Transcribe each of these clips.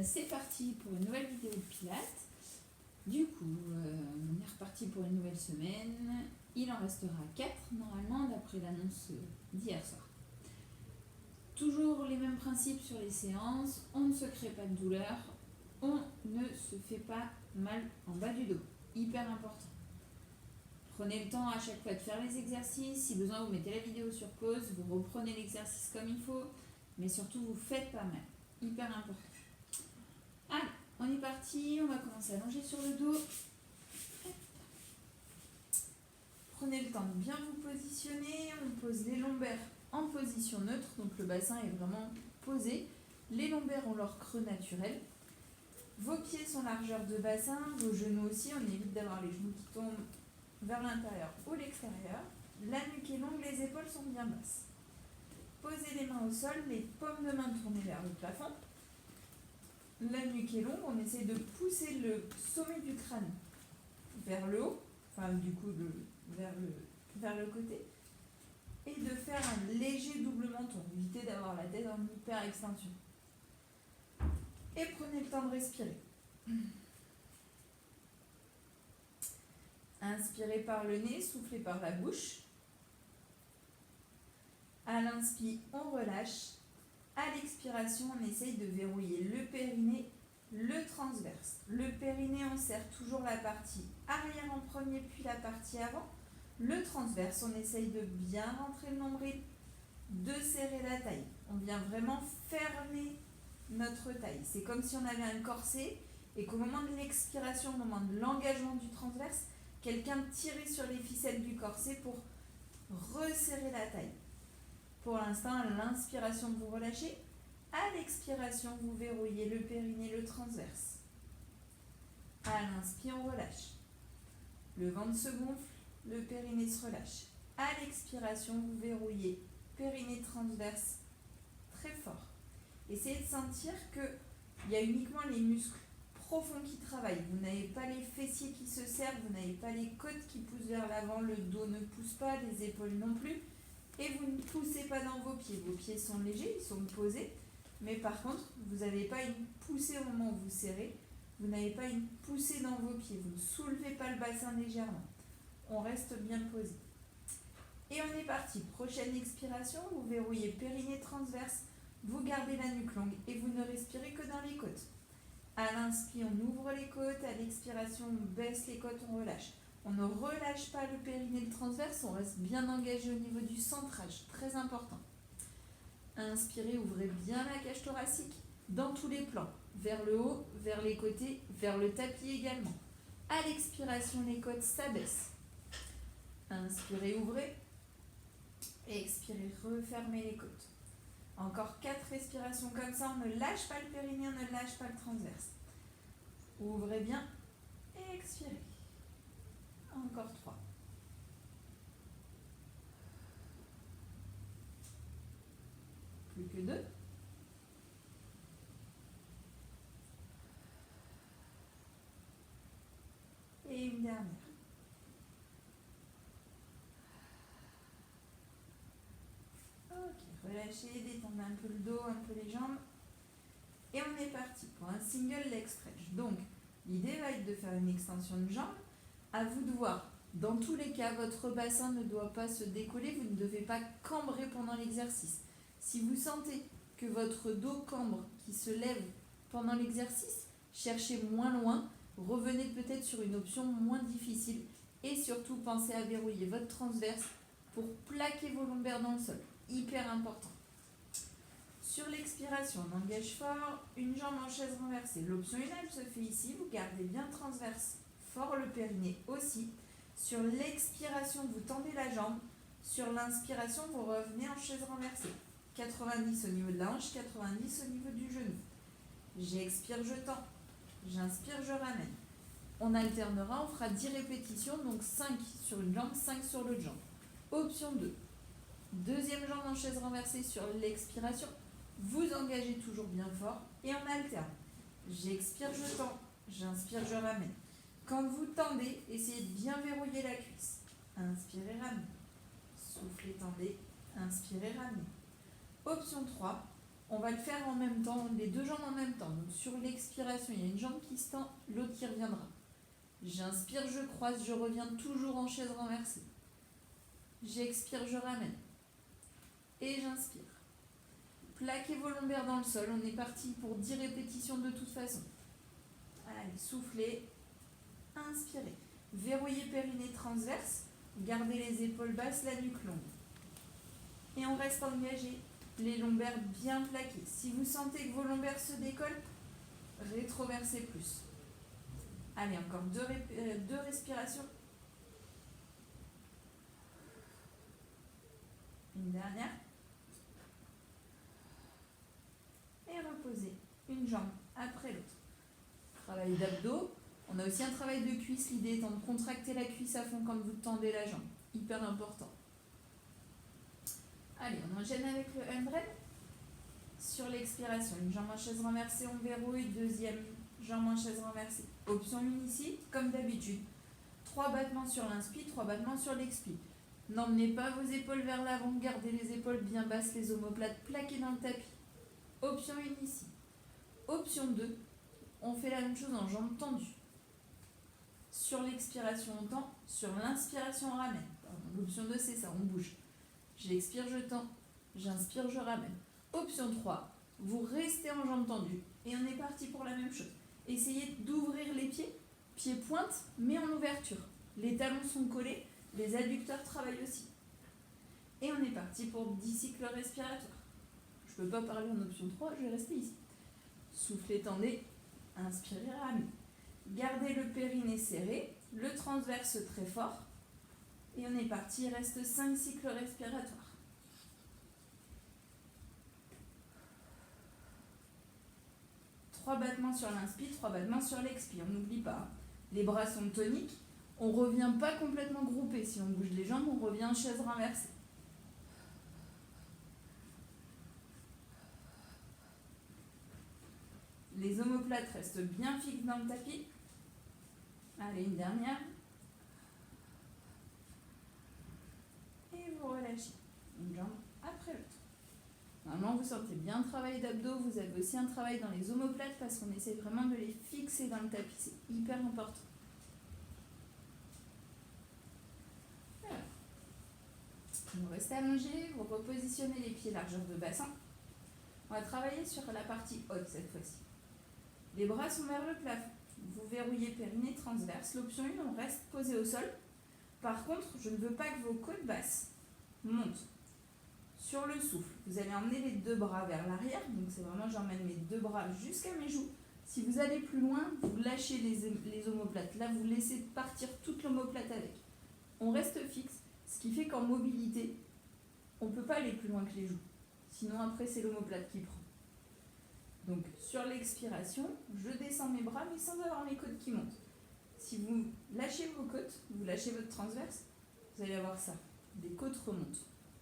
C'est parti pour une nouvelle vidéo de Pilates. Du coup, on est reparti pour une nouvelle semaine. Il en restera 4 normalement d'après l'annonce d'hier soir. Toujours les mêmes principes sur les séances. On ne se crée pas de douleur. On ne se fait pas mal en bas du dos. Hyper important. Prenez le temps à chaque fois de faire les exercices. Si besoin, vous mettez la vidéo sur pause. Vous reprenez l'exercice comme il faut. Mais surtout, vous faites pas mal. Hyper important. Allez, on est parti. On va commencer à allonger sur le dos. Prenez le temps de bien vous positionner. On pose les lombaires en position neutre. Donc le bassin est vraiment posé. Les lombaires ont leur creux naturel. Vos pieds sont largeur de bassin. Vos genoux aussi. On évite d'avoir les genoux qui tombent vers l'intérieur ou l'extérieur. La nuque est longue. Les épaules sont bien basses. Posez les mains au sol. Les paumes de main tournées vers le plafond. La nuque est longue, on essaie de pousser le sommet du crâne vers le haut, enfin du coup vers le côté, et de faire un léger double menton. Évitez d'avoir la tête en hyper extension. Et prenez le temps de respirer. Inspirez par le nez, soufflez par la bouche. À l'inspire, on relâche. À l'expiration, on essaye de verrouiller le périnée, le transverse. Le périnée, on serre toujours la partie arrière en premier, puis la partie avant. Le transverse, on essaye de bien rentrer le nombril, de serrer la taille. On vient vraiment fermer notre taille. C'est comme si on avait un corset et qu'au moment de l'expiration, au moment de l'engagement du transverse, quelqu'un tirait sur les ficelles du corset pour resserrer la taille. Pour l'instant, à l'inspiration, vous relâchez. À l'expiration, vous verrouillez le périnée, le transverse. À l'inspire, on relâche. Le ventre se gonfle, le périnée se relâche. À l'expiration, vous verrouillez périnée transverse très fort. Essayez de sentir qu'il y a uniquement les muscles profonds qui travaillent. Vous n'avez pas les fessiers qui se serrent, vous n'avez pas les côtes qui poussent vers l'avant, le dos ne pousse pas, les épaules non plus. Et vous ne poussez pas dans vos pieds. Vos pieds sont légers, ils sont posés. Mais par contre, vous n'avez pas une poussée au moment où vous serrez. Vous n'avez pas une poussée dans vos pieds. Vous ne soulevez pas le bassin légèrement. On reste bien posé. Et on est parti. Prochaine expiration, vous verrouillez périnée transverse. Vous gardez la nuque longue et vous ne respirez que dans les côtes. À l'inspire, on ouvre les côtes. À l'expiration, on baisse les côtes, on relâche. On ne relâche pas le périnée le transverse, on reste bien engagé au niveau du centrage, très important. Inspirez, ouvrez bien la cage thoracique dans tous les plans, vers le haut, vers les côtés, vers le tapis également. À l'expiration, les côtes s'abaissent. Inspirez, ouvrez. Expirez, refermez les côtes. Encore 4 respirations comme ça, on ne lâche pas le périnée, on ne lâche pas le transverse. Ouvrez bien et expirez. Encore 3. Plus que 2. Et une dernière. Ok, relâchez, détendez un peu le dos, un peu les jambes. Et on est parti pour un single leg stretch. Donc, l'idée va être de faire une extension de jambe. À vous de voir. Dans tous les cas, votre bassin ne doit pas se décoller. Vous ne devez pas cambrer pendant l'exercice. Si vous sentez que votre dos cambre, qui se lève pendant l'exercice, cherchez moins loin. Revenez peut-être sur une option moins difficile. Et surtout, pensez à verrouiller votre transverse pour plaquer vos lombaires dans le sol. Hyper important. Sur l'expiration, on engage fort, une jambe en chaise renversée. L'option 1, elle se fait ici. Vous gardez bien transverse, fort le périnée aussi. Sur l'expiration, vous tendez la jambe. Sur l'inspiration, vous revenez en chaise renversée. 90 au niveau de la hanche, 90 au niveau du genou. J'expire, je tends. J'inspire, je ramène. On alternera, on fera 10 répétitions, donc 5 sur une jambe, 5 sur l'autre jambe. Option 2. Deuxième jambe en chaise renversée sur l'expiration. Vous engagez toujours bien fort et on alterne. J'expire, je tends. J'inspire, je ramène. Quand vous tendez, essayez de bien verrouiller la cuisse. Inspirez, ramenez. Soufflez, tendez. Inspirez, ramenez. Option 3. On va le faire en même temps, les deux jambes en même temps. Donc sur l'expiration, il y a une jambe qui se tend, l'autre qui reviendra. J'inspire, je croise, je reviens toujours en chaise renversée. J'expire, je ramène. Et j'inspire. Plaquez vos lombaires dans le sol. On est parti pour 10 répétitions de toute façon. Allez, soufflez. Inspirez. Verrouillez périnée transverse. Gardez les épaules basses, la nuque longue. Et on reste engagé. Les lombaires bien plaqués. Si vous sentez que vos lombaires se décollent, rétroversez plus. Allez, encore deux respirations. Une dernière. Et reposez une jambe après l'autre. Travail d'abdos. On a aussi un travail de cuisse. L'idée étant de contracter la cuisse à fond quand vous tendez la jambe. Hyper important. Allez, on enchaîne avec le 100. Sur l'expiration, une jambe en chaise renversée, on verrouille. Deuxième jambe en chaise renversée. Option 1 ici, comme d'habitude. 3 battements sur l'inspi, 3 battements sur l'expi. N'emmenez pas vos épaules vers l'avant, gardez les épaules bien basses, les omoplates plaquées dans le tapis. Option 1 ici. Option 2, on fait la même chose en jambes tendues. Sur l'expiration, on tend. Sur l'inspiration, on ramène. L'option 2, c'est ça, on bouge. J'expire, je tends. J'inspire, je ramène. Option 3, vous restez en jambes tendues. Et on est parti pour la même chose. Essayez d'ouvrir les pieds. Pieds pointe, mais en ouverture. Les talons sont collés. Les adducteurs travaillent aussi. Et on est parti pour 10 cycles respiratoires. Je ne peux pas parler en option 3, je vais rester ici. Soufflez, tendez. Inspirez, ramenez. Gardez le périnée serré, le transverse très fort. Et on est parti, il reste 5 cycles respiratoires. Trois battements sur l'inspi, 3 battements sur l'expi. On n'oublie pas. Les bras sont toniques. On ne revient pas complètement groupé. Si on bouge les jambes, on revient en chaise renversée. Les omoplates restent bien fixes dans le tapis. Allez, une dernière. Et vous relâchez. Une jambe après l'autre. Normalement, vous sentez bien le travail d'abdos. Vous avez aussi un travail dans les omoplates parce qu'on essaie vraiment de les fixer dans le tapis. C'est hyper important. Voilà. Vous restez allongé, vous repositionnez les pieds largeur de bassin. On va travailler sur la partie haute cette fois-ci. Les bras sont vers le plafond. Vous verrouillez périnée transverse. L'option 1, on reste posé au sol. Par contre, je ne veux pas que vos côtes basses montent. Sur le souffle, vous allez emmener les 2 bras vers l'arrière. Donc c'est vraiment, j'emmène mes 2 bras jusqu'à mes joues. Si vous allez plus loin, vous lâchez les omoplates. Là, vous laissez partir toute l'omoplate avec. On reste fixe, ce qui fait qu'en mobilité, on ne peut pas aller plus loin que les joues. Sinon, après, c'est l'omoplate qui prend. Donc, sur l'expiration, je descends mes bras, mais sans avoir mes côtes qui montent. Si vous lâchez vos côtes, vous lâchez votre transverse, vous allez avoir ça. Des côtes remontent.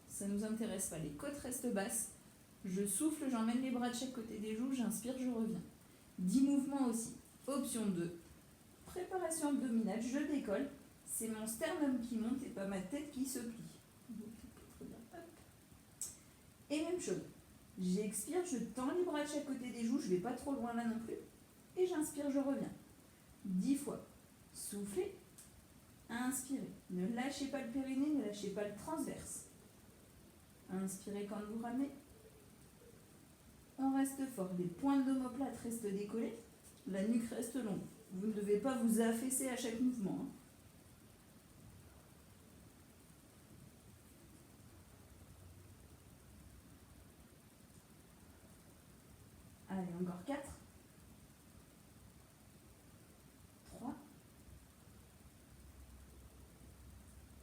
Ça ne nous intéresse pas. Les côtes restent basses. Je souffle, j'emmène les bras de chaque côté des joues, j'inspire, je reviens. 10 mouvements aussi. Option 2. Préparation abdominale, je décolle. C'est mon sternum qui monte et pas ma tête qui se plie. Et même chose. J'expire, je tends les bras de chaque côté des joues, je ne vais pas trop loin là non plus. Et j'inspire, je reviens. 10 fois. Soufflez. Inspirez. Ne lâchez pas le périnée, ne lâchez pas le transverse. Inspirez quand vous ramenez. On reste fort. Les pointes d'omoplate restent décollées. La nuque reste longue. Vous ne devez pas vous affaisser à chaque mouvement. Allez, encore 4. 3.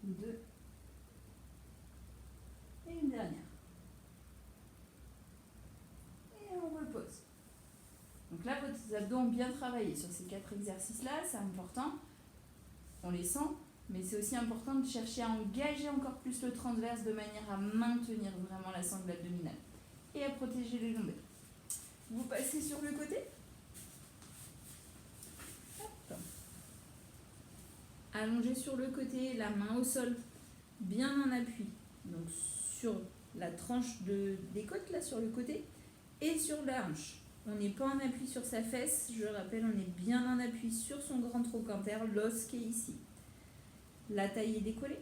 2. Et une dernière. Et on repose. Donc là, vos abdos ont bien travaillé sur ces 4 exercices-là, c'est important. On les sent, mais c'est aussi important de chercher à engager encore plus le transverse de manière à maintenir vraiment la sangle abdominale et à protéger les lombaires. Vous passez sur le côté. Hop. Allongez sur le côté, la main au sol, bien en appui. Donc sur la tranche des côtes, là, sur le côté. et sur la hanche. On n'est pas en appui sur sa fesse, je rappelle, on est bien en appui sur son grand trochanter, l'os qui est ici. La taille est décollée.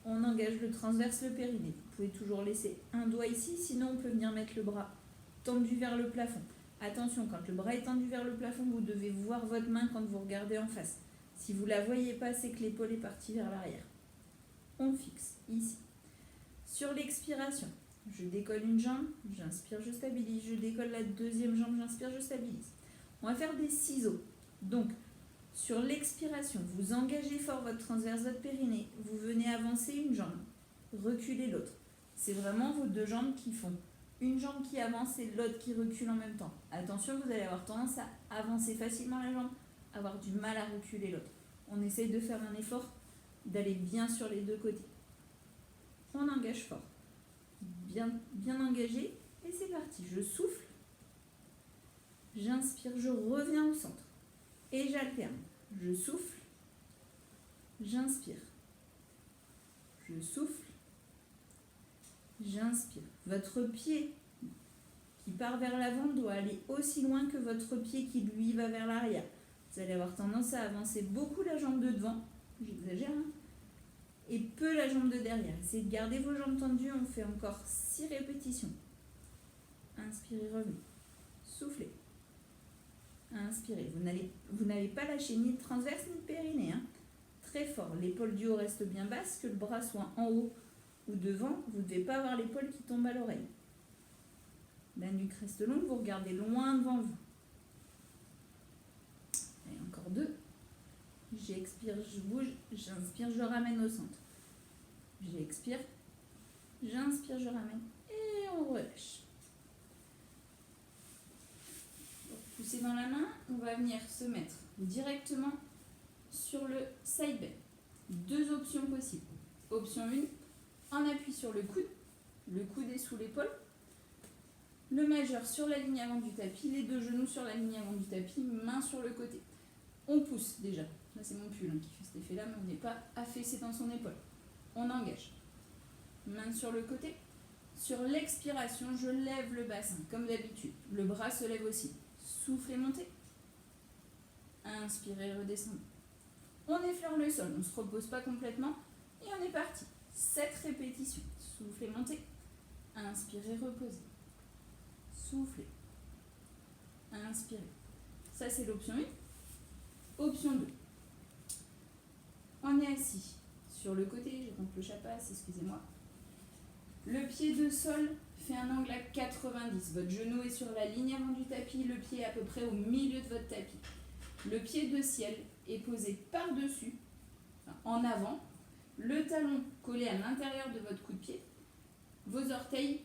On engage le transverse, le périnée. Vous pouvez toujours laisser un doigt ici, sinon on peut venir mettre le bras tendu vers le plafond. Attention, quand le bras est tendu vers le plafond, vous devez voir votre main quand vous regardez en face. Si vous ne la voyez pas, c'est que l'épaule est partie vers l'arrière. On fixe ici. Sur l'expiration, je décolle une jambe, j'inspire, je stabilise. Je décolle la deuxième jambe, j'inspire, je stabilise. On va faire des ciseaux. Donc, sur l'expiration, vous engagez fort votre transverse, votre périnée. Vous venez avancer une jambe, reculer l'autre. C'est vraiment vos deux jambes qui font une jambe qui avance et l'autre qui recule en même temps. Attention, vous allez avoir tendance à avancer facilement la jambe, avoir du mal à reculer l'autre. On essaye de faire un effort, d'aller bien sur les deux côtés. On engage fort. Bien engagé. Et c'est parti. Je souffle. J'inspire, je reviens au centre. Et j'alterne. Je souffle. J'inspire. Je souffle. J'inspire. Votre pied qui part vers l'avant doit aller aussi loin que votre pied qui lui va vers l'arrière. Vous allez avoir tendance à avancer beaucoup la jambe de devant, j'exagère, hein, et peu la jambe de derrière. Essayez de garder vos jambes tendues, on fait encore 6 répétitions. Inspirez, revenez. Soufflez. Inspirez. Vous n'allez pas lâcher ni le transverse ni le périnée. Hein. Très fort. L'épaule du haut reste bien basse, que le bras soit en haut ou devant. Vous ne devez pas avoir l'épaule qui tombe à l'oreille. La nuque reste longue, vous regardez loin devant vous. Et encore 2. J'expire, je bouge, j'inspire, je ramène au centre. J'expire, j'inspire, je ramène et on relâche. Pour pousser dans la main, on va venir se mettre directement sur le side bend. 2 options possibles. Option 1, en appui sur le coude est sous l'épaule. Le majeur sur la ligne avant du tapis, les 2 genoux sur la ligne avant du tapis, main sur le côté. On pousse déjà. Là, c'est mon pull qui fait cet effet-là, mais on n'est pas affaissé dans son épaule. On engage. Main sur le côté. Sur l'expiration, je lève le bassin, comme d'habitude. Le bras se lève aussi. Soufflez, montez. Inspirez, redescendez. On effleure le sol, on ne se repose pas complètement. Et on est parti. 7 répétitions. Soufflez, montez. Inspirez, reposez. Soufflez. Inspirez. Ça, c'est l'option 1. Option 2. On est assis sur le côté, j'ai donc le chapasse, excusez-moi. Le pied de sol fait un angle à 90. Votre genou est sur la ligne avant du tapis, le pied est à peu près au milieu de votre tapis. Le pied de ciel est posé par-dessus, en avant, le talon collé à l'intérieur de votre coup de pied, vos orteils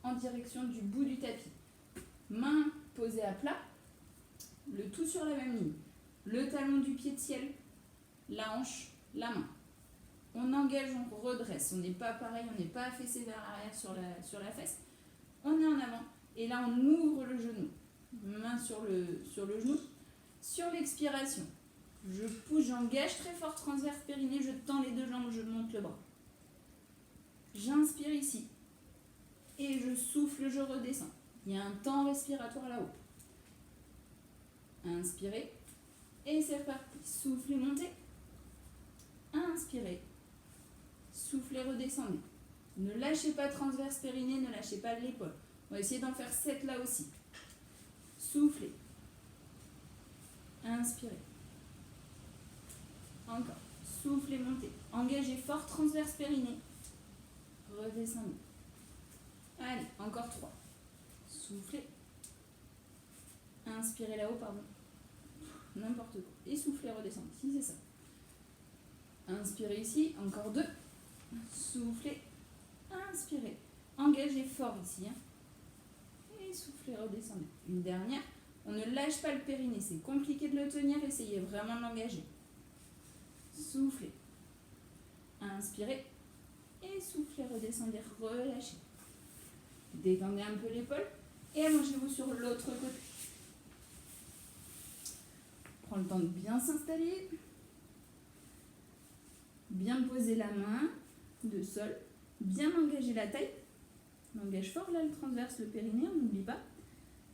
en direction du bout du tapis. Main posée à plat, le tout sur la même ligne. Le talon du pied de ciel, la hanche, la main. On engage, on redresse. On n'est pas pareil, on n'est pas affaissé vers l'arrière sur la fesse. On est en avant. Et là, on ouvre le genou. Main sur le genou. Sur l'expiration, je pousse, j'engage très fort transverse périnée, je tends les 2 jambes, je monte le bras. J'inspire ici. Et je souffle, je redescends. Il y a un temps respiratoire là-haut. Inspirez. Et c'est reparti. Soufflez, montez. Inspirez. Soufflez, redescendez. Ne lâchez pas transverse périnée, ne lâchez pas l'épaule. On va essayer d'en faire 7 là aussi. Soufflez. Inspirez. Encore. Soufflez, montez. Engagez fort transverse périnée. Redescendez. Allez, encore 3. Soufflez. Inspirez là-haut, pardon. N'importe quoi. Et soufflez, redescendez. Si, c'est ça. Inspirez ici. Encore 2. Soufflez. Inspirez. Engagez fort ici. Et soufflez, redescendez. Une dernière. On ne lâche pas le périnée. C'est compliqué de le tenir. Essayez vraiment de l'engager. Soufflez. Inspirez. Et soufflez, redescendez, relâchez. Détendez un peu l'épaule. Et allongez-vous sur l'autre côté. Prends le temps de bien s'installer. Bien poser la main de sol. Bien engager la taille. On engage fort là le transverse, le périnée, on n'oublie pas.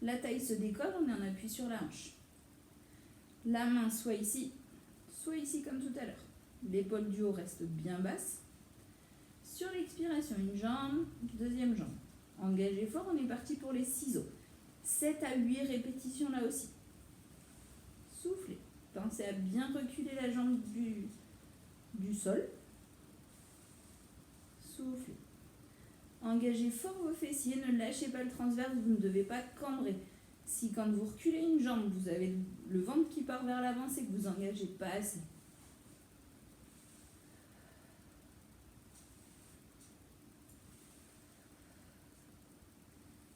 La taille se décolle, on est en appui sur la hanche. La main soit ici comme tout à l'heure. L'épaule du haut reste bien basse. Sur l'expiration, une jambe, deuxième jambe. Engagez fort, on est parti pour les ciseaux. 7 à 8 répétitions là aussi. Soufflez. Pensez à bien reculer la jambe du sol. Soufflez. Engagez fort vos fessiers, ne lâchez pas le transverse, vous ne devez pas cambrer. Si quand vous reculez une jambe, vous avez le ventre qui part vers l'avant, c'est que vous n'engagez pas assez.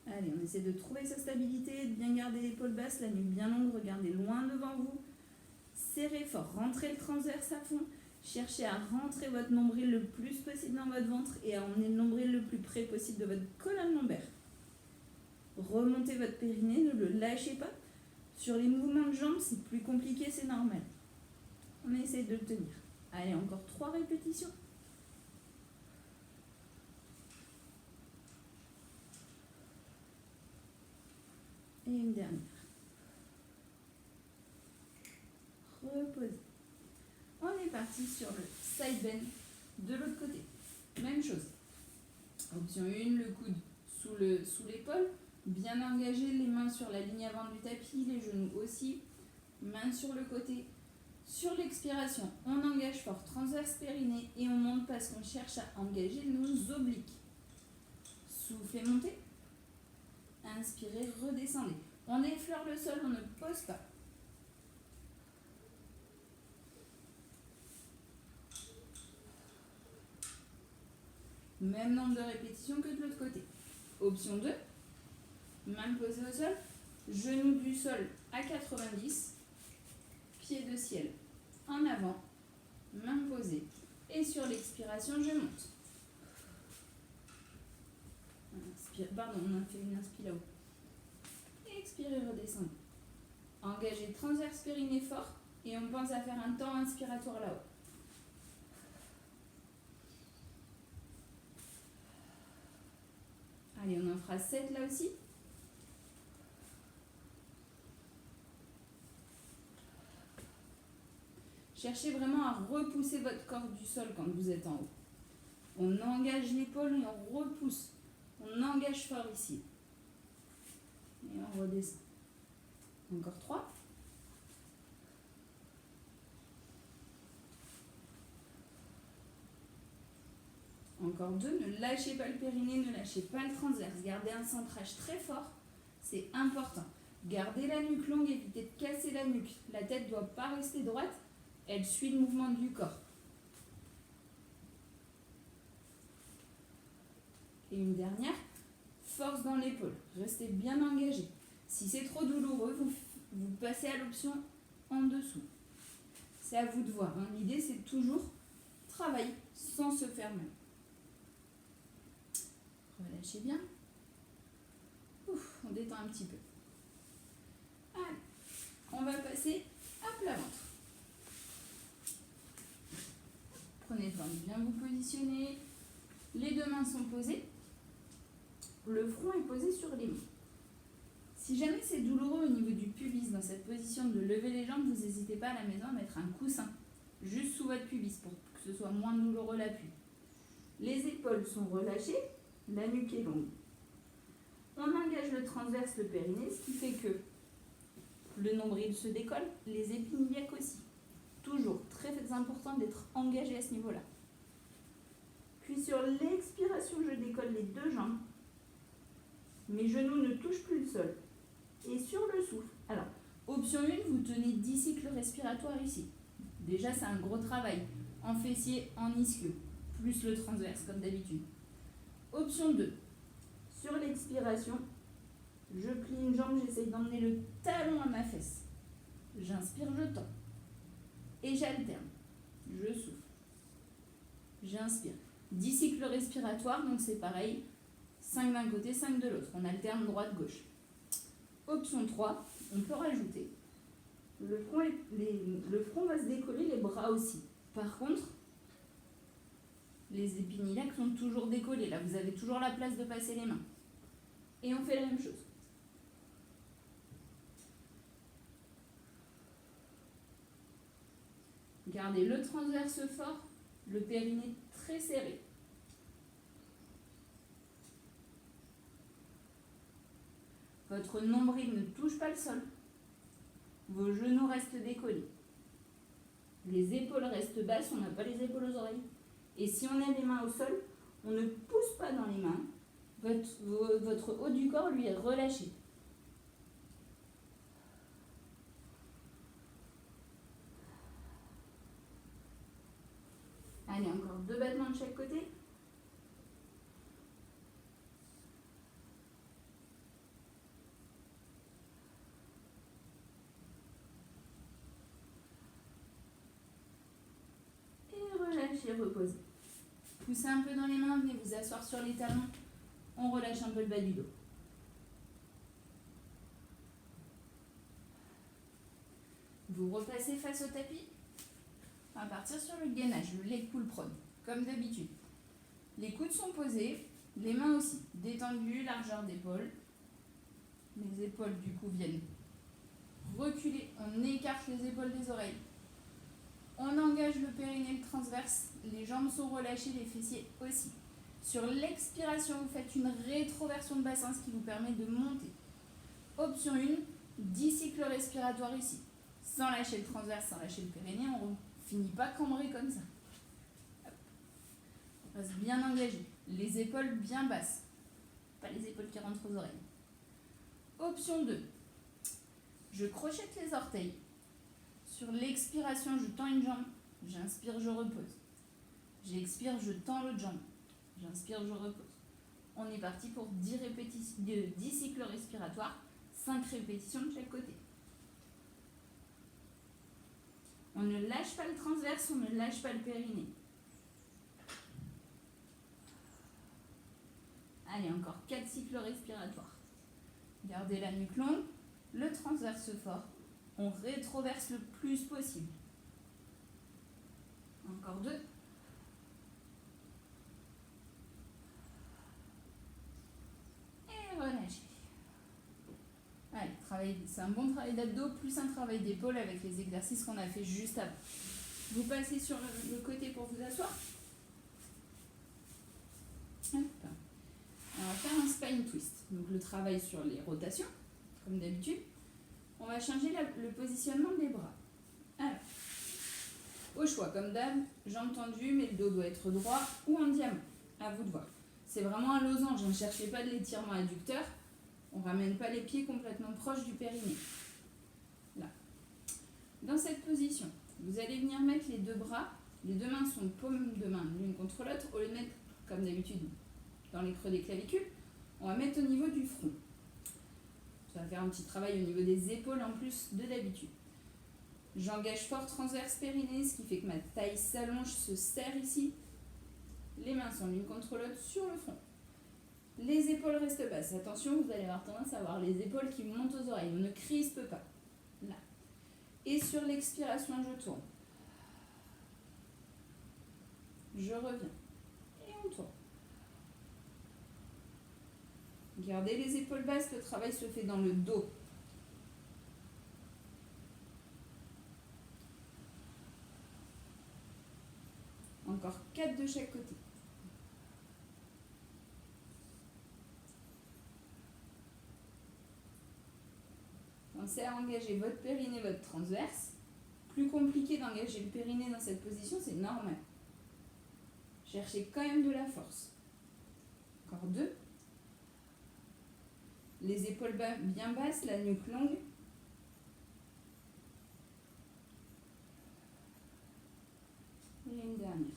Allez, on essaie de trouver sa stabilité, de bien garder l'épaule basse, la nuque bien longue, regardez loin devant vous. Serrez fort, rentrez le transverse à fond. Cherchez à rentrer votre nombril le plus possible dans votre ventre et à emmener le nombril le plus près possible de votre colonne lombaire. Remontez votre périnée, ne le lâchez pas. Sur les mouvements de jambes, c'est plus compliqué, c'est normal. On essaie de le tenir. Allez, encore 3 répétitions. Et une dernière. Reposez. On est parti sur le side bend de l'autre côté. Même chose. Option 1, le coude sous l'épaule. Bien engagé, les mains sur la ligne avant du tapis, les genoux aussi. Mains sur le côté. Sur l'expiration, on engage fort, transverse périnée et on monte parce qu'on cherche à engager nos obliques. Soufflez, montez. Inspirez, redescendez. On effleure le sol, on ne pose pas. Même nombre de répétitions que de l'autre côté. Option 2, main posée au sol, genou du sol à 90, pied de ciel en avant, main posée. Et sur l'expiration, je monte. Pardon, on a fait une inspi là-haut. Expirez, redescendez. Engagez transverse périnée fort et on pense à faire un temps inspiratoire là-haut. Allez, on en fera 7 là aussi. Cherchez vraiment à repousser votre corps du sol quand vous êtes en haut. On engage l'épaule et on repousse. On engage fort ici. Et on redescend. Encore 3. Encore 2. Ne lâchez pas le périnée, ne lâchez pas le transverse. Gardez un centrage très fort. C'est important. Gardez la nuque longue, évitez de casser la nuque. La tête ne doit pas rester droite. Elle suit le mouvement du corps. Et une dernière, force dans l'épaule. Restez bien engagé. Si c'est trop douloureux, vous passez à l'option en dessous. C'est à vous de voir. Hein. L'idée, c'est toujours travailler sans se faire mal. Relâchez bien. Ouf, on détend un petit peu. Allez, on va passer à plat ventre. Prenez le temps de bien vous positionner. Les 2 mains sont posées. Le front est posé sur les mains. Si jamais c'est douloureux au niveau du pubis dans cette position de lever les jambes, vous n'hésitez pas à la maison à mettre un coussin juste sous votre pubis pour que ce soit moins douloureux l'appui. Les épaules sont relâchées, la nuque est longue. On engage le transverse, le périnée, ce qui fait que le nombril se décolle, les épines iliaques aussi. Toujours très important d'être engagé à ce niveau-là. Puis sur l'expiration, je décolle les 2 jambes. Mes genoux ne touchent plus le sol. Et sur le souffle. Alors, option 1, vous tenez 10 cycles respiratoires ici. Déjà, c'est un gros travail. En fessier, en ischio. Plus le transverse, comme d'habitude. Option 2. Sur l'expiration, je plie une jambe, j'essaye d'emmener le talon à ma fesse. J'inspire, je tends. Et j'alterne. Je souffle. J'inspire. 10 cycles respiratoires, donc c'est pareil. 5 d'un côté, 5 de l'autre. On alterne droite-gauche. Option 3, on peut rajouter. Le front va se décoller, les bras aussi. Par contre, Les épinilacres sont toujours décollés. Là, vous avez toujours la place de passer les mains. Et on fait la même chose. Gardez le transverse fort, le périnée très serré. Votre nombril ne touche pas le sol. Vos genoux restent décollés. Les épaules restent basses, on n'a pas les épaules aux oreilles. Et si on a les mains au sol, on ne pousse pas dans les mains. Votre haut du corps, lui, est relâché. Allez, encore 2 battements de chaque côté. Et relâchez, reposez. Poussez un peu dans les mains, venez vous asseoir sur les talons. On relâche un peu le bas du dos. Vous repassez face au tapis. On va partir sur le gainage, le leg pull prone, comme d'habitude. Les coudes sont posés, les mains aussi, détendues, largeur d'épaule. Les épaules du coup viennent reculer, on écarte les épaules des oreilles. On engage le périnée, le transverse, les jambes sont relâchées, les fessiers aussi. Sur l'expiration, vous faites une rétroversion de bassin, ce qui vous permet de monter. Option 1, 10 cycles respiratoires ici. Sans lâcher le transverse, sans lâcher le périnée, on ne finit pas cambré comme ça. On reste bien engagé. Les épaules bien basses. Pas les épaules qui rentrent aux oreilles. Option 2. Je crochette les orteils. Sur l'expiration, je tends une jambe. J'inspire, je repose. J'expire, je tends l'autre jambe. J'inspire, je repose. On est parti pour 10 cycles respiratoires, 5 répétitions de chaque côté. On ne lâche pas le transverse, on ne lâche pas le périnée. Allez, encore 4 cycles respiratoires. Gardez la nuque longue, le transverse fort. On rétroverse le plus possible. Encore 2. Et relâchez. Allez, c'est un bon travail d'abdos plus un travail d'épaule avec les exercices qu'on a fait juste avant. Vous passez sur le côté pour vous asseoir. Hop. On va faire un spine twist. Donc le travail sur les rotations, comme d'habitude. On va changer le positionnement des bras. Alors, au choix, comme d'hab, jambes tendues, mais le dos doit être droit ou en diamant. À vous de voir. C'est vraiment un losange, ne cherchez pas de l'étirement adducteur. On ne ramène pas les pieds complètement proches du périnée. Là. Dans cette position, vous allez venir mettre les 2 bras. Les 2 mains sont paumes de main l'une contre l'autre. Au lieu de mettre, comme d'habitude, dans les creux des clavicules, on va mettre au niveau du front. Ça va faire un petit travail au niveau des épaules en plus de d'habitude. J'engage fort transverse périnée, ce qui fait que ma taille s'allonge, se serre ici. Les mains sont l'une contre l'autre sur le front. Les épaules restent basses. Attention, vous allez avoir tendance à avoir les épaules qui montent aux oreilles. On ne crispe pas. Là. Et sur l'expiration, je tourne. Je reviens. Et on tourne. Gardez les épaules basses, le travail se fait dans le dos. Encore 4 de chaque côté. Pensez à engager votre périnée, votre transverse. Plus compliqué d'engager le périnée dans cette position, c'est normal. Cherchez quand même de la force. Encore 2. Les épaules bien basses, la nuque longue. Et une dernière.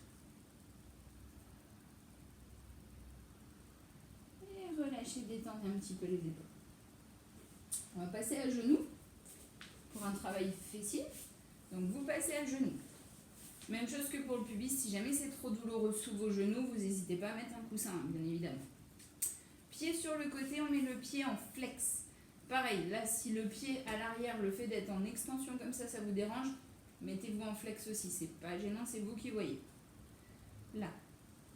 Et relâchez, détendez un petit peu les épaules. On va passer à genoux pour un travail fessier. Donc vous passez à genoux. Même chose que pour le pubis, si jamais c'est trop douloureux sous vos genoux, vous n'hésitez pas à mettre un coussin, bien évidemment. Pied sur le côté, on met le pied en flex. Pareil, là, si le pied à l'arrière, le fait d'être en extension comme ça vous dérange, mettez-vous en flex aussi. C'est pas gênant, c'est vous qui voyez. Là.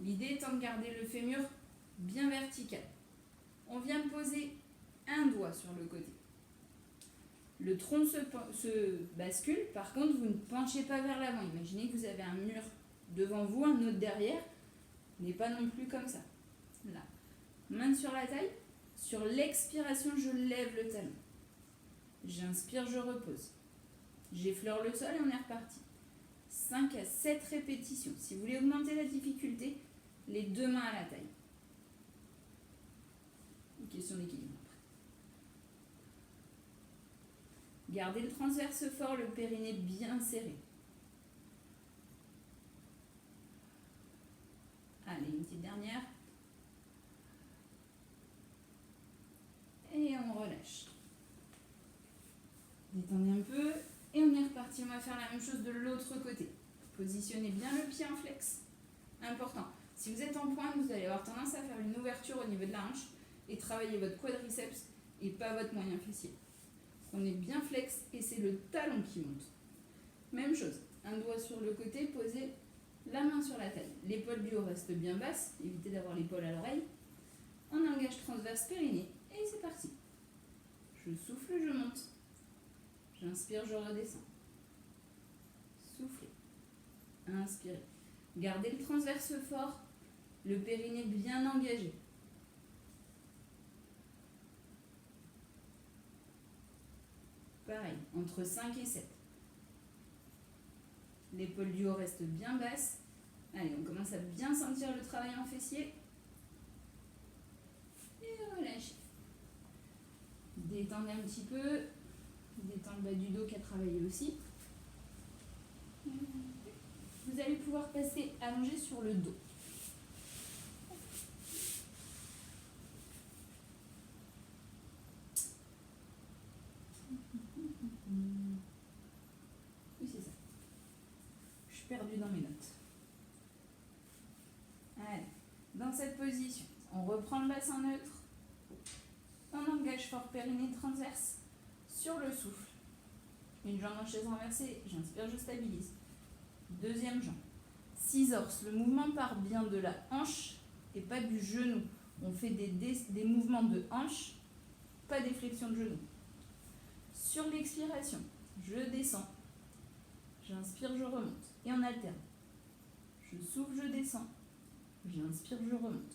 L'idée étant de garder le fémur bien vertical. On vient poser un doigt sur le côté. Le tronc se bascule, par contre vous ne penchez pas vers l'avant. Imaginez que vous avez un mur devant vous, un autre derrière, n'est pas non plus comme ça. Là, main sur la taille, sur l'expiration je lève le talon. J'inspire, je repose. J'effleure le sol et on est reparti. 5 à 7 répétitions. Si vous voulez augmenter la difficulté, les deux mains à la taille. Une question d'équilibre. Gardez le transverse fort, le périnée bien serré. Allez, une petite dernière. Et on relâche. Détendez un peu et on est reparti. On va faire la même chose de l'autre côté. Positionnez bien le pied en flex. Important. Si vous êtes en pointe, vous allez avoir tendance à faire une ouverture au niveau de la hanche et travailler votre quadriceps et pas votre moyen fessier. On est bien flex et c'est le talon qui monte. Même chose, un doigt sur le côté, posez la main sur la taille. L'épaule du haut reste bien basse, évitez d'avoir l'épaule à l'oreille. On engage transverse périnée et c'est parti. Je souffle, je monte. J'inspire, je redescends. Soufflez. Inspirez. Gardez le transverse fort, le périnée bien engagé. Pareil, entre 5 et 7. L'épaule du haut reste bien basse. Allez, on commence à bien sentir le travail en fessier. Et relâchez. Détendez un petit peu. Détendez le bas du dos qui a travaillé aussi. Vous allez pouvoir passer allongé sur le dos. Oui, c'est ça. Je suis perdue dans mes notes. Allez, dans cette position, on reprend le bassin neutre. On engage fort périnée transverse sur le souffle. Une jambe en chaise renversée, j'inspire, je stabilise. Deuxième jambe. Scissors, le mouvement part bien de la hanche et pas du genou. On fait des mouvements de hanche, pas des flexions de genou. Sur l'expiration, je descends. J'inspire, je remonte. Et on alterne. Je souffle, je descends. J'inspire, je remonte.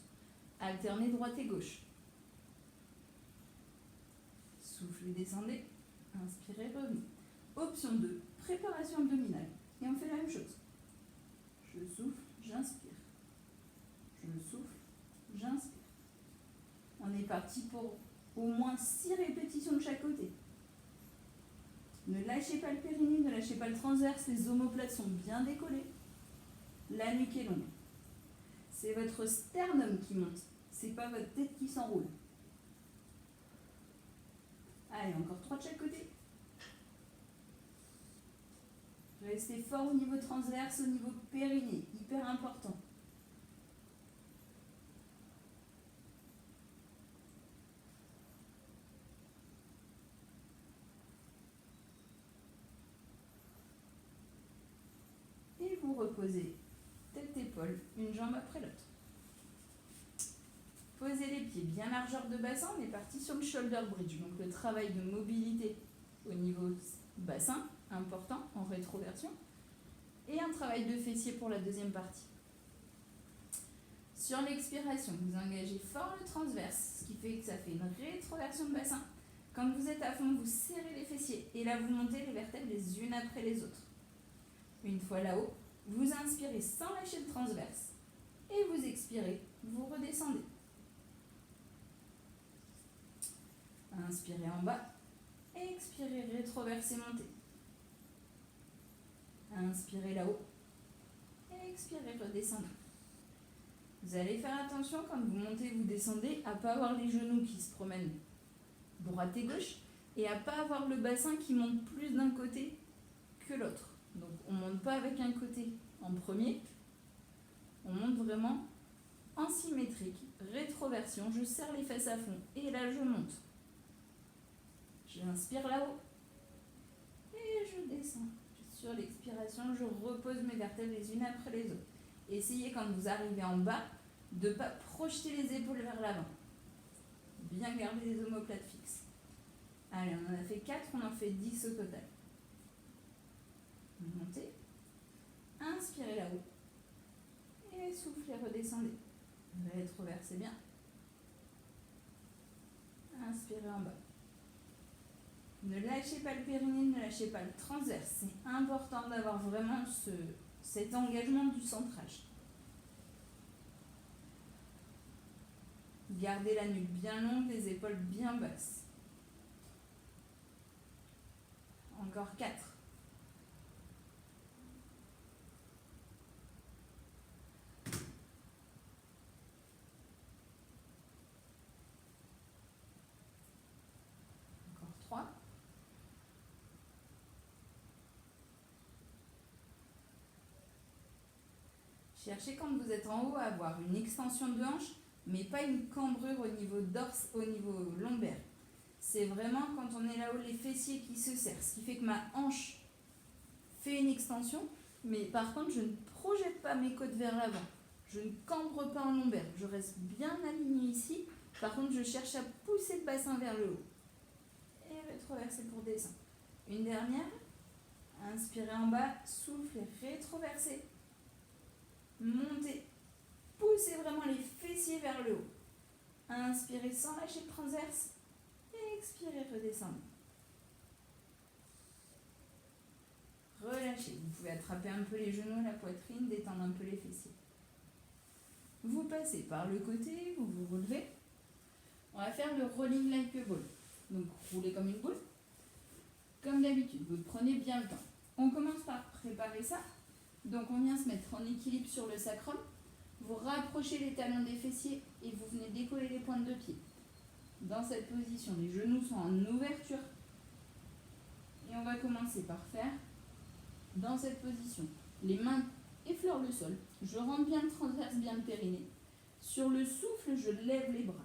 Alternez droite et gauche. Soufflez, descendez. Inspirez, revenez. Option 2, préparation abdominale. Et on fait la même chose. Je souffle, j'inspire. Je souffle, j'inspire. On est parti pour au moins 6 répétitions de chaque côté. Ne lâchez pas le périnée, ne lâchez pas le transverse. Les omoplates sont bien décollées. La nuque est longue. C'est votre sternum qui monte. C'est pas votre tête qui s'enroule. Allez, encore 3 de chaque côté. Restez fort au niveau transverse, au niveau périnée. Hyper important. Et vous reposez tête épaule, une jambe après l'autre. Posez les pieds bien largeur de bassin, on est parti sur le shoulder bridge. Donc le travail de mobilité au niveau bassin, important en rétroversion. Et un travail de fessier pour la deuxième partie. Sur l'expiration, vous engagez fort le transverse, ce qui fait que ça fait une rétroversion de bassin. Quand vous êtes à fond, vous serrez les fessiers et là vous montez les vertèbres les unes après les autres. Une fois là-haut, vous inspirez sans lâcher le transverse et vous expirez, vous redescendez. Inspirez en bas, expirez, rétroversez, montez. Inspirez là-haut, expirez, redescendez. Vous allez faire attention quand vous montez, vous descendez, à ne pas avoir les genoux qui se promènent droite et gauche et à ne pas avoir le bassin qui monte plus d'un côté que l'autre. Donc on ne monte pas avec un côté en premier, on monte vraiment en symétrique, rétroversion, je serre les fesses à fond et là je monte. J'inspire là-haut et je descends. Sur l'expiration, je repose mes vertèbres les unes après les autres. essayez quand vous arrivez en bas de ne pas projeter les épaules vers l'avant. Bien garder les omoplates fixes. Allez, on en a fait 4, on en fait 10 au total. Montez. Inspirez là-haut. Et soufflez, redescendez. Rétroversez bien. Inspirez en bas. Ne lâchez pas le périnée, ne lâchez pas le transverse. C'est important d'avoir vraiment cet engagement du centrage. Gardez la nuque bien longue, les épaules bien basses. Encore 4. Encore 3. Cherchez quand vous êtes en haut à avoir une extension de hanche, mais pas une cambrure au niveau au niveau lombaire. C'est vraiment quand on est là-haut les fessiers qui se serrent, ce qui fait que ma hanche fait une extension, mais par contre je ne projette pas mes côtes vers l'avant. Je ne cambre pas en lombaire, je reste bien alignée ici. Par contre je cherche à pousser le bassin vers le haut. Et rétroverser pour descendre. Une dernière. Inspirez en bas, soufflez, rétroversez. Montez. Poussez vraiment les fessiers vers le haut. Inspirez sans lâcher le transverse. Expirez, redescendez. Relâchez. Vous pouvez attraper un peu les genoux, la poitrine, détendre un peu les fessiers. Vous passez par le côté, vous vous relevez. On va faire le rolling like a ball. Donc, roulez comme une boule. Comme d'habitude, vous prenez bien le temps. On commence par préparer ça. Donc, on vient se mettre en équilibre sur le sacrum. Vous rapprochez les talons des fessiers et vous venez décoller les pointes de pied. Dans cette position, les genoux sont en ouverture. Et on va commencer par faire, dans cette position, les mains effleurent le sol. Je rentre bien le transverse, bien le périnée. Sur le souffle, je lève les bras.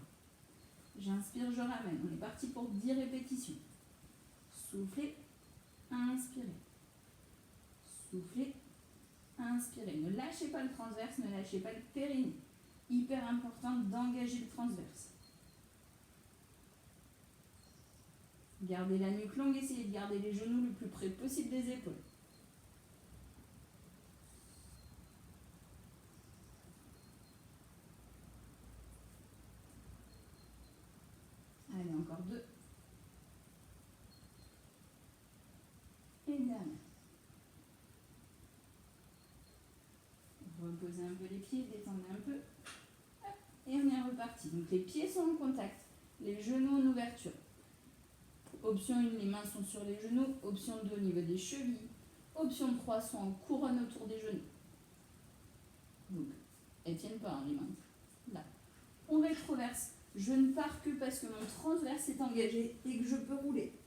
J'inspire, je ramène. On est parti pour 10 répétitions. Soufflez, inspirez. Soufflez, inspirez. Ne lâchez pas le transverse, ne lâchez pas le périnée. Hyper important d'engager le transverse. Gardez la nuque longue, essayez de garder les genoux le plus près possible des épaules. Allez, encore 2. Et une dernière. Reposez un peu les pieds, détendez un peu. Et on est reparti. Donc les pieds sont en contact, les genoux en ouverture. Option 1, les mains sont sur les genoux. Option 2, au niveau des chevilles. Option 3, sont en couronne autour des genoux. Donc, elles ne tiennent pas, hein, les mains. Là. On rétroverse. Je ne pars que parce que mon transverse est engagé et que je peux rouler.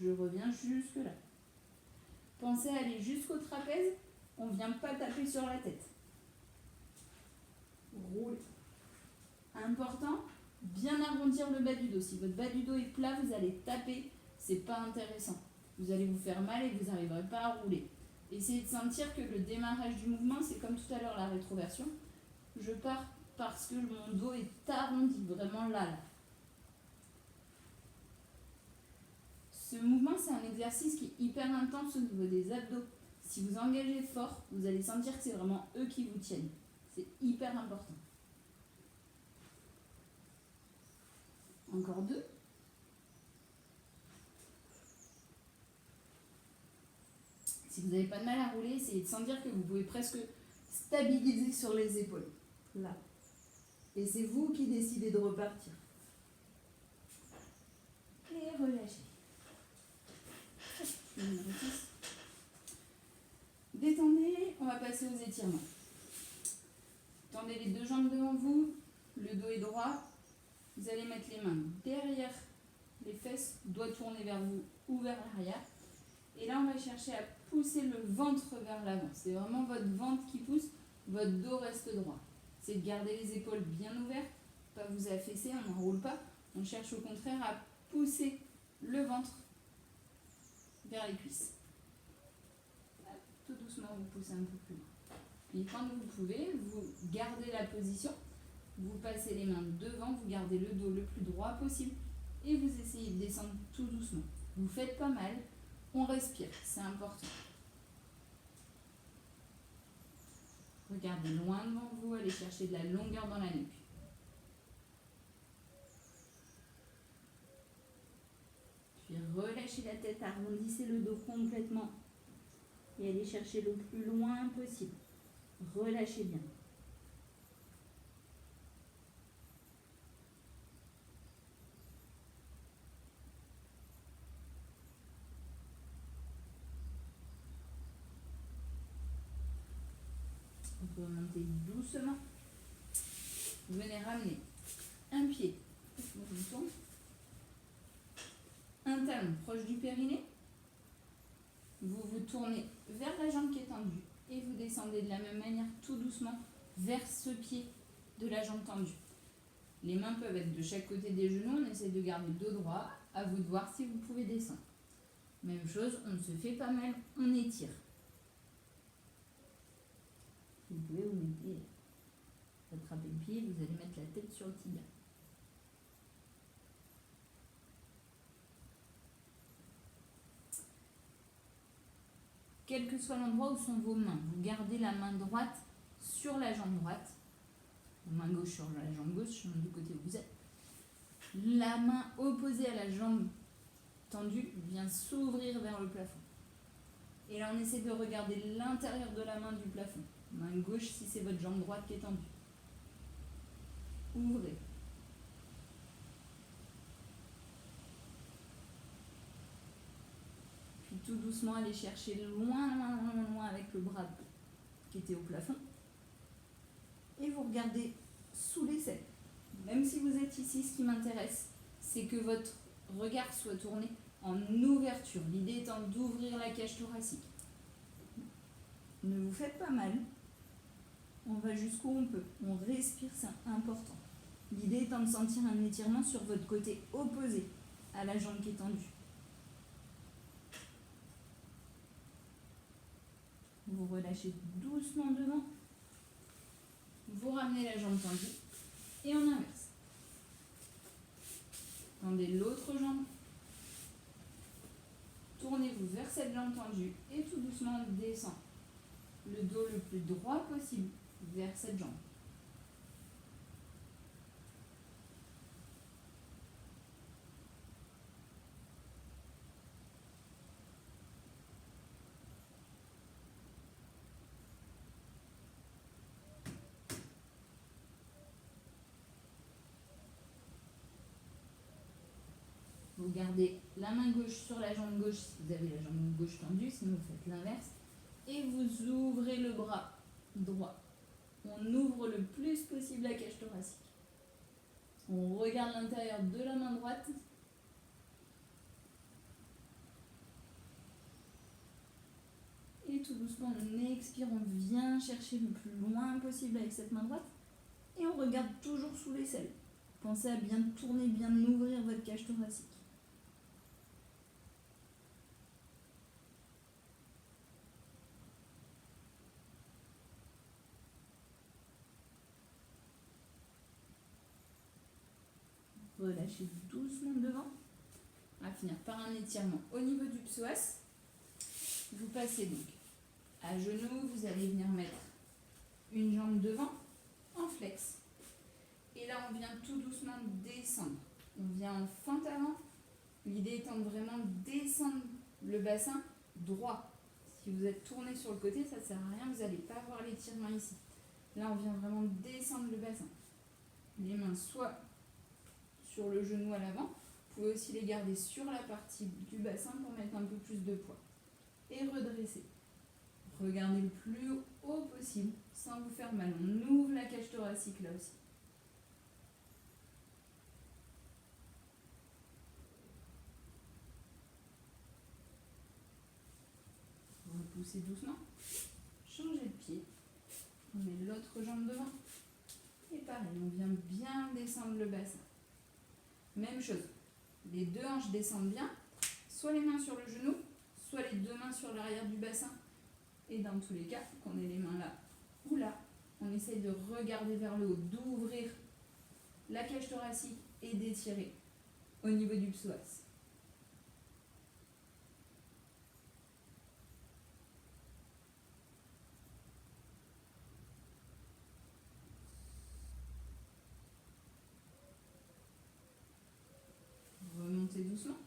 Je reviens jusque là. Pensez à aller jusqu'au trapèze. On ne vient pas taper sur la tête. Roulez. Important, bien arrondir le bas du dos. Si votre bas du dos est plat, vous allez taper, c'est pas intéressant. Vous allez vous faire mal et vous n'arriverez pas à rouler. Essayez de sentir que le démarrage du mouvement, c'est comme tout à l'heure la rétroversion. Je pars parce que mon dos est arrondi, vraiment là. Ce mouvement, c'est un exercice qui est hyper intense au niveau des abdos. Si vous engagez fort, vous allez sentir que c'est vraiment eux qui vous tiennent. C'est hyper important. Encore 2. Si vous n'avez pas de mal à rouler, essayez de sentir que vous pouvez presque stabiliser sur les épaules. Là. Et c'est vous qui décidez de repartir. Et relâchez. Détendez, on va passer aux étirements. Tendez les 2 jambes devant vous, le dos est droit. Vous allez mettre les mains derrière les fesses, doigts tournés vers vous ou vers l'arrière. Et là, on va chercher à pousser le ventre vers l'avant. C'est vraiment votre ventre qui pousse, votre dos reste droit. C'est de garder les épaules bien ouvertes, pas vous affaisser, on n'enroule pas. On cherche au contraire à pousser le ventre vers les cuisses. Tout doucement, vous poussez un peu plus loin. Puis quand vous pouvez, vous gardez la position, vous passez les mains devant, vous gardez le dos le plus droit possible et vous essayez de descendre tout doucement. Vous faites pas mal, on respire, c'est important. Regardez loin devant vous, allez chercher de la longueur dans la nuque. Puis relâchez la tête, arrondissez le dos complètement et allez chercher le plus loin possible. Relâchez bien. Remontez doucement. Venez ramener un pied, un talon proche du périnée. Vous vous tournez vers la jambe qui est tendue et vous descendez de la même manière tout doucement vers ce pied de la jambe tendue. Les mains peuvent être de chaque côté des genoux, on essaie de garder le dos droit, à vous de voir si vous pouvez descendre. Même chose, on ne se fait pas mal, on étire. Vous pouvez vous mettre, attraper le pied, vous allez mettre la tête sur le tibia. Quel que soit l'endroit où sont vos mains, vous gardez la main droite sur la jambe droite, la main gauche sur la jambe gauche, du côté où vous êtes. La main opposée à la jambe tendue vient s'ouvrir vers le plafond. Et là, on essaie de regarder l'intérieur de la main du plafond. Main gauche si c'est votre jambe droite qui est tendue. Ouvrez. Puis tout doucement, allez chercher loin, loin, loin, loin avec le bras qui était au plafond. Et vous regardez sous l'aisselle. Même si vous êtes ici, ce qui m'intéresse, c'est que votre regard soit tourné en ouverture. L'idée étant d'ouvrir la cage thoracique. Ne vous faites pas mal. On va jusqu'où on peut. On respire, c'est important. L'idée étant de sentir un étirement sur votre côté opposé à la jambe qui est tendue. Vous relâchez doucement devant. Vous ramenez la jambe tendue et on inverse. Tendez l'autre jambe. Tournez-vous vers cette jambe tendue et tout doucement on descend. Le dos le plus droit possible vers cette jambe. Vous gardez la main gauche sur la jambe gauche si vous avez la jambe gauche tendue, sinon vous faites l'inverse. Et vous ouvrez le bras droit. On ouvre le plus possible la cage thoracique. On regarde l'intérieur de la main droite. Et tout doucement, on expire, on vient chercher le plus loin possible avec cette main droite. Et on regarde toujours sous l'aisselle. Pensez à bien tourner, bien ouvrir votre cage thoracique. Relâchez doucement devant. On va finir par un étirement au niveau du psoas. Vous passez donc à genoux, vous allez venir mettre une jambe devant en flex. Et là, on vient tout doucement descendre. On vient en fente avant. L'idée étant de vraiment descendre le bassin droit. Si vous êtes tourné sur le côté, ça ne sert à rien, vous n'allez pas avoir l'étirement ici. Là, on vient vraiment descendre le bassin. Les mains soit sur le genou à l'avant. Vous pouvez aussi les garder sur la partie du bassin pour mettre un peu plus de poids. Et redresser. Regardez le plus haut possible sans vous faire mal. On ouvre la cage thoracique là aussi. Repoussez doucement. Changez de pied. On met l'autre jambe devant. Et pareil, on vient bien descendre le bassin. Même chose. Les deux hanches descendent bien. Soit les mains sur le genou, soit les deux mains sur l'arrière du bassin. Et dans tous les cas, qu'on ait les mains là ou là. On essaye de regarder vers le haut, d'ouvrir la cage thoracique et d'étirer au niveau du psoas. Remontez doucement.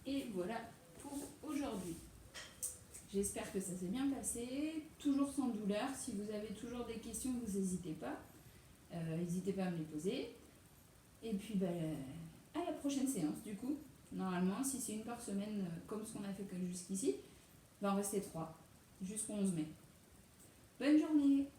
Et voilà pour aujourd'hui. J'espère que ça s'est bien passé, toujours sans douleur. Si vous avez toujours des questions, vous n'hésitez pas. N'hésitez pas à me les poser. Et puis à la prochaine séance du coup. Normalement, si c'est une par semaine, comme ce qu'on a fait jusqu'ici, il va en rester 3 jusqu'au 11 mai. Bonne journée!